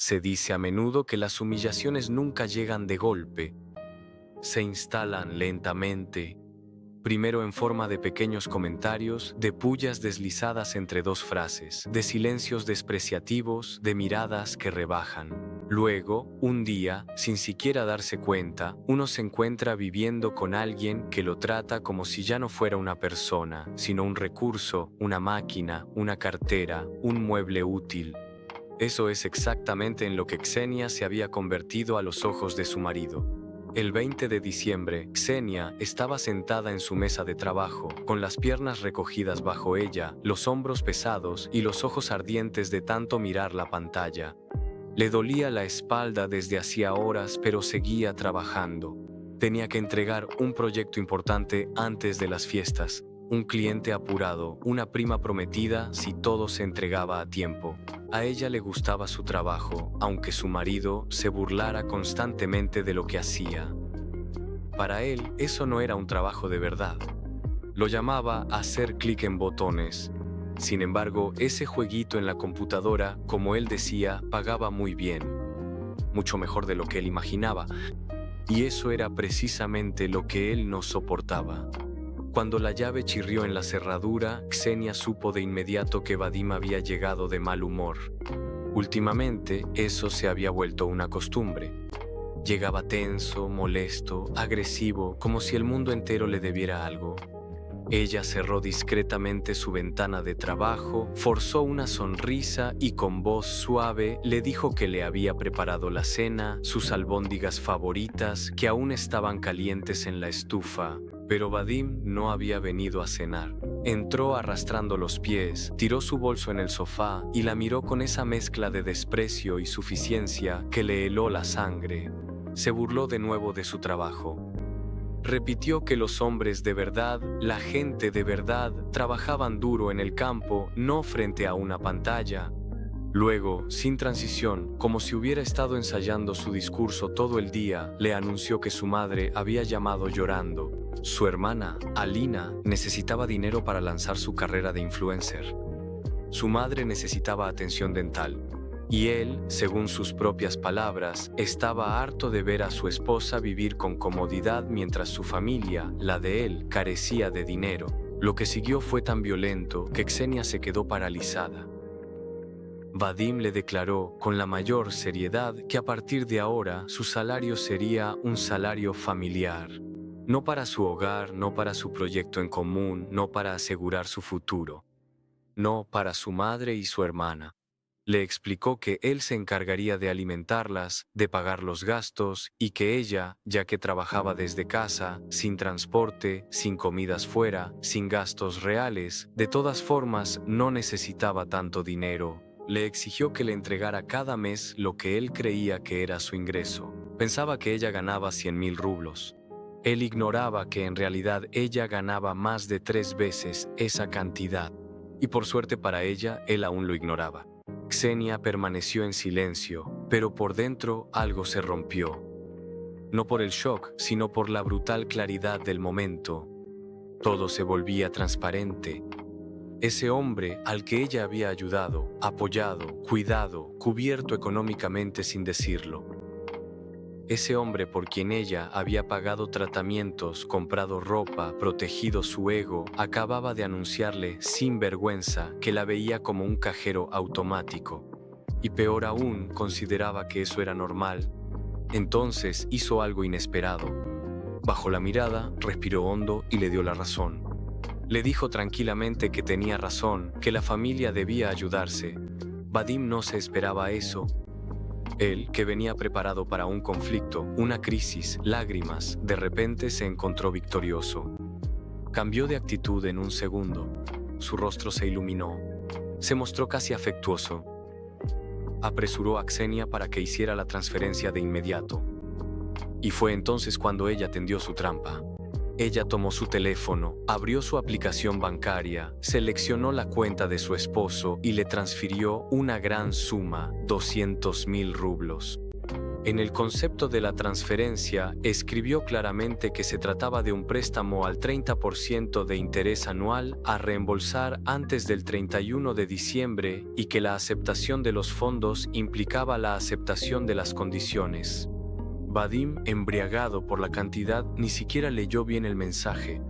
Se dice a menudo que las humillaciones nunca llegan de golpe, se instalan lentamente, primero en forma de pequeños comentarios, de pullas deslizadas entre dos frases, de silencios despreciativos, de miradas que rebajan. Luego, un día, sin siquiera darse cuenta, uno se encuentra viviendo con alguien que lo trata como si ya no fuera una persona, sino un recurso, una máquina, una cartera, un mueble útil. Eso es exactamente en lo que Ksenia se había convertido a los ojos de su marido. El 20 de diciembre, Ksenia estaba sentada en su mesa de trabajo, con las piernas recogidas bajo ella, los hombros pesados y los ojos ardientes de tanto mirar la pantalla. Le dolía la espalda desde hacía horas, pero seguía trabajando. Tenía que entregar un proyecto importante antes de las fiestas, un cliente apurado, una prima prometida si todo se entregaba a tiempo. A ella le gustaba su trabajo, aunque su marido se burlara constantemente de lo que hacía. Para él, eso no era un trabajo de verdad. Lo llamaba hacer clic en botones. Sin embargo, ese jueguito en la computadora, como él decía, pagaba muy bien. Mucho mejor de lo que él imaginaba. Y eso era precisamente lo que él no soportaba. Cuando la llave chirrió en la cerradura, Ksenia supo de inmediato que Vadim había llegado de mal humor. Últimamente, eso se había vuelto una costumbre. Llegaba tenso, molesto, agresivo, como si el mundo entero le debiera algo. Ella cerró discretamente su ventana de trabajo, forzó una sonrisa y con voz suave le dijo que le había preparado la cena, sus albóndigas favoritas, que aún estaban calientes en la estufa. Pero Vadim no había venido a cenar. Entró arrastrando los pies, tiró su bolso en el sofá y la miró con esa mezcla de desprecio y suficiencia que le heló la sangre. Se burló de nuevo de su trabajo. Repitió que los hombres de verdad, la gente de verdad, trabajaban duro en el campo, no frente a una pantalla. Luego, sin transición, como si hubiera estado ensayando su discurso todo el día, le anunció que su madre había llamado llorando. Su hermana, Alina, necesitaba dinero para lanzar su carrera de influencer. Su madre necesitaba atención dental. Y él, según sus propias palabras, estaba harto de ver a su esposa vivir con comodidad mientras su familia, la de él, carecía de dinero. Lo que siguió fue tan violento que Ksenia se quedó paralizada. Vadim le declaró con la mayor seriedad que a partir de ahora su salario sería un salario familiar. No para su hogar, no para su proyecto en común, no para asegurar su futuro. No para su madre y su hermana. Le explicó que él se encargaría de alimentarlas, de pagar los gastos y que ella, ya que trabajaba desde casa, sin transporte, sin comidas fuera, sin gastos reales, de todas formas no necesitaba tanto dinero. Le exigió que le entregara cada mes lo que él creía que era su ingreso. Pensaba que ella ganaba 100.000 rublos. Él ignoraba que en realidad ella ganaba más de 3 veces esa cantidad. Y por suerte para ella, él aún lo ignoraba. Ksenia permaneció en silencio, pero por dentro algo se rompió. No por el shock, sino por la brutal claridad del momento. Todo se volvía transparente. Ese hombre al que ella había ayudado, apoyado, cuidado, cubierto económicamente sin decirlo. Ese hombre por quien ella había pagado tratamientos, comprado ropa, protegido su ego, acababa de anunciarle sin vergüenza que la veía como un cajero automático. Y peor aún, consideraba que eso era normal. Entonces hizo algo inesperado. Bajó la mirada, respiró hondo y le dio la razón. Le dijo tranquilamente que tenía razón, que la familia debía ayudarse. Vadim no se esperaba eso. Él, que venía preparado para un conflicto, una crisis, lágrimas, de repente se encontró victorioso. Cambió de actitud en un segundo. Su rostro se iluminó. Se mostró casi afectuoso. Apresuró a Ksenia para que hiciera la transferencia de inmediato. Y fue entonces cuando ella tendió su trampa. Ella tomó su teléfono, abrió su aplicación bancaria, seleccionó la cuenta de su esposo y le transfirió una gran suma, 200.000 rublos. En el concepto de la transferencia, escribió claramente que se trataba de un préstamo al 30% de interés anual a reembolsar antes del 31 de diciembre y que la aceptación de los fondos implicaba la aceptación de las condiciones. Vadim, embriagado por la cantidad, ni siquiera leyó bien el mensaje.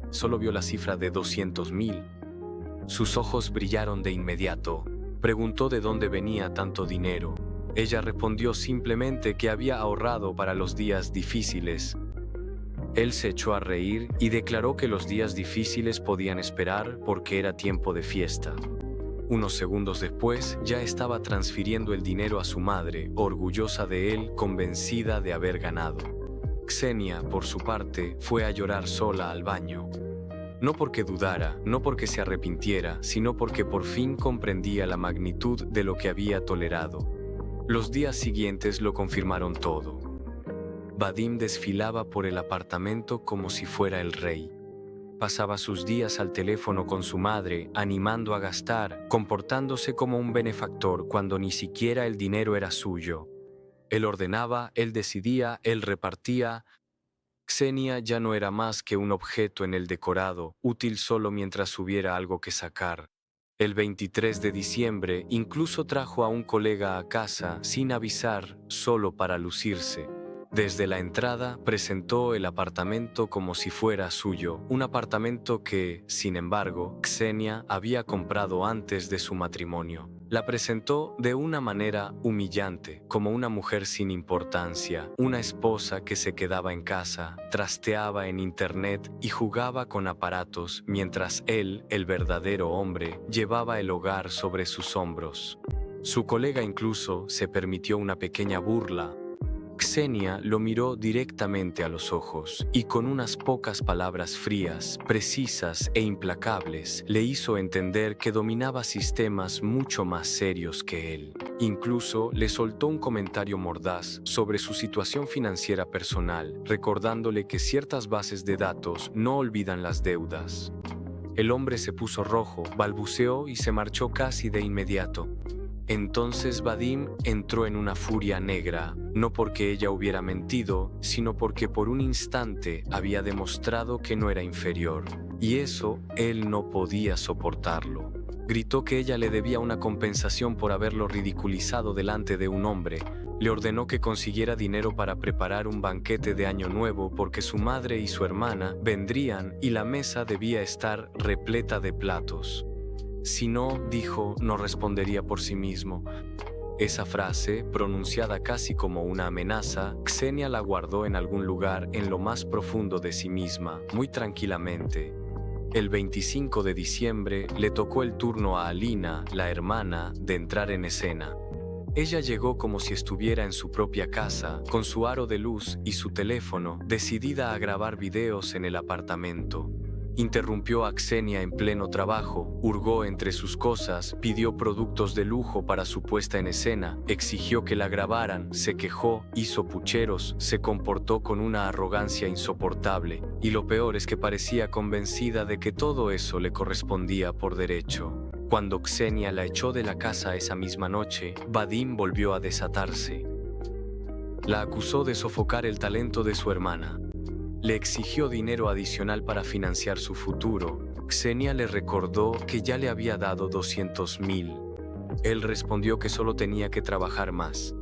Solo vio la cifra de 200.000. Sus ojos brillaron de inmediato. Preguntó de dónde venía tanto dinero. Ella respondió simplemente que había ahorrado para los días difíciles. Él se echó a reír y declaró que los días difíciles podían esperar porque era tiempo de fiesta. Unos segundos después, ya estaba transfiriendo el dinero a su madre, orgullosa de él, convencida de haber ganado. Ksenia, por su parte, fue a llorar sola al baño. No porque dudara, no porque se arrepintiera, sino porque por fin comprendía la magnitud de lo que había tolerado. Los días siguientes lo confirmaron todo. Vadim desfilaba por el apartamento como si fuera el rey. Pasaba sus días al teléfono con su madre, animando a gastar, comportándose como un benefactor cuando ni siquiera el dinero era suyo. Él ordenaba, él decidía, él repartía. Ksenia ya no era más que un objeto en el decorado, útil solo mientras hubiera algo que sacar. El 23 de diciembre incluso trajo a un colega a casa sin avisar, solo para lucirse. Desde la entrada presentó el apartamento como si fuera suyo, un apartamento que, sin embargo, Ksenia había comprado antes de su matrimonio. La presentó de una manera humillante, como una mujer sin importancia, una esposa que se quedaba en casa, trasteaba en internet y jugaba con aparatos, mientras él, el verdadero hombre, llevaba el hogar sobre sus hombros. Su colega incluso se permitió una pequeña burla. Ksenia lo miró directamente a los ojos y con unas pocas palabras frías, precisas e implacables, le hizo entender que dominaba sistemas mucho más serios que él. Incluso le soltó un comentario mordaz sobre su situación financiera personal, recordándole que ciertas bases de datos no olvidan las deudas. El hombre se puso rojo, balbuceó y se marchó casi de inmediato. Entonces Vadim entró en una furia negra, no porque ella hubiera mentido, sino porque por un instante había demostrado que no era inferior. Y eso él no podía soportarlo. Gritó que ella le debía una compensación por haberlo ridiculizado delante de un hombre. Le ordenó que consiguiera dinero para preparar un banquete de Año Nuevo porque su madre y su hermana vendrían y la mesa debía estar repleta de platos. Si no, dijo, no respondería por sí mismo. Esa frase, pronunciada casi como una amenaza, Ksenia la guardó en algún lugar en lo más profundo de sí misma, muy tranquilamente. El 25 de diciembre le tocó el turno a Alina, la hermana, de entrar en escena. Ella llegó como si estuviera en su propia casa, con su aro de luz y su teléfono, decidida a grabar videos en el apartamento. Interrumpió a Ksenia en pleno trabajo, hurgó entre sus cosas, pidió productos de lujo para su puesta en escena, exigió que la grabaran, se quejó, hizo pucheros, se comportó con una arrogancia insoportable, y lo peor es que parecía convencida de que todo eso le correspondía por derecho. Cuando Ksenia la echó de la casa esa misma noche, Vadim volvió a desatarse. La acusó de sofocar el talento de su hermana. Le exigió dinero adicional para financiar su futuro. Ksenia le recordó que ya le había dado 200.000. Él respondió que solo tenía que trabajar más.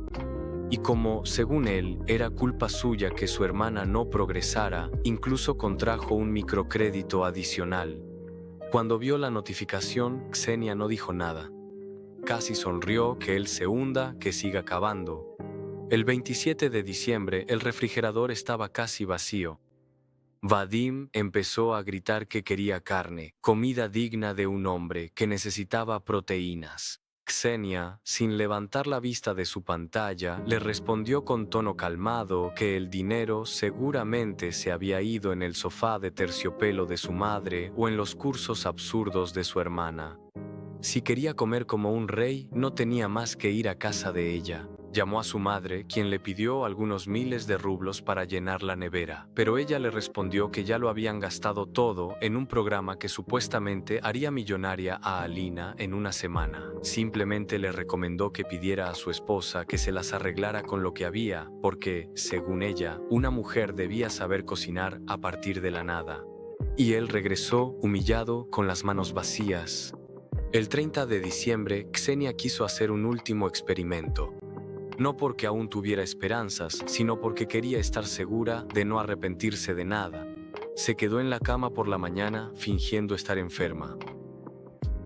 Y como, según él, era culpa suya que su hermana no progresara, incluso contrajo un microcrédito adicional. Cuando vio la notificación, Ksenia no dijo nada. Casi sonrió, que él se hunda, que siga cavando. El 27 de diciembre, el refrigerador estaba casi vacío. Vadim empezó a gritar que quería carne, comida digna de un hombre que necesitaba proteínas. Ksenia, sin levantar la vista de su pantalla, le respondió con tono calmado que el dinero seguramente se había ido en el sofá de terciopelo de su madre o en los cursos absurdos de su hermana. Si quería comer como un rey, no tenía más que ir a casa de ella. Llamó a su madre, quien le pidió algunos miles de rublos para llenar la nevera, pero ella le respondió que ya lo habían gastado todo en un programa que supuestamente haría millonaria a Alina en una semana. Simplemente le recomendó que pidiera a su esposa que se las arreglara con lo que había, porque, según ella, una mujer debía saber cocinar a partir de la nada. Y él regresó, humillado, con las manos vacías. El 30 de diciembre, Ksenia quiso hacer un último experimento. No porque aún tuviera esperanzas, sino porque quería estar segura de no arrepentirse de nada. Se quedó en la cama por la mañana, fingiendo estar enferma.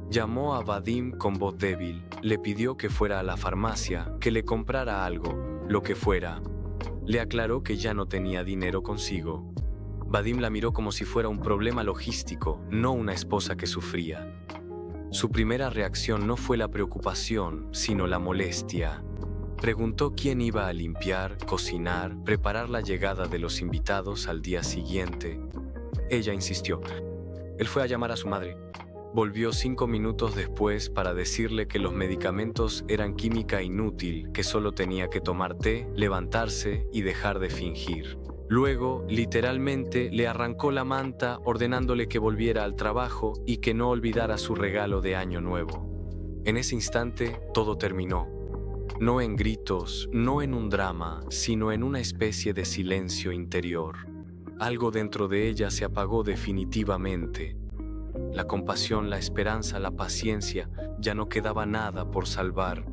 Llamó a Vadim con voz débil, le pidió que fuera a la farmacia, que le comprara algo, lo que fuera. Le aclaró que ya no tenía dinero consigo. Vadim la miró como si fuera un problema logístico, no una esposa que sufría. Su primera reacción no fue la preocupación, sino la molestia. Preguntó quién iba a limpiar, cocinar, preparar la llegada de los invitados al día siguiente. Ella insistió. Él fue a llamar a su madre. Volvió 5 minutos después para decirle que los medicamentos eran química inútil, que solo tenía que tomar té, levantarse y dejar de fingir. Luego, literalmente, le arrancó la manta ordenándole que volviera al trabajo y que no olvidara su regalo de Año Nuevo. En ese instante, todo terminó. No en gritos, no en un drama, sino en una especie de silencio interior. Algo dentro de ella se apagó definitivamente. La compasión, la esperanza, la paciencia, ya no quedaba nada por salvar.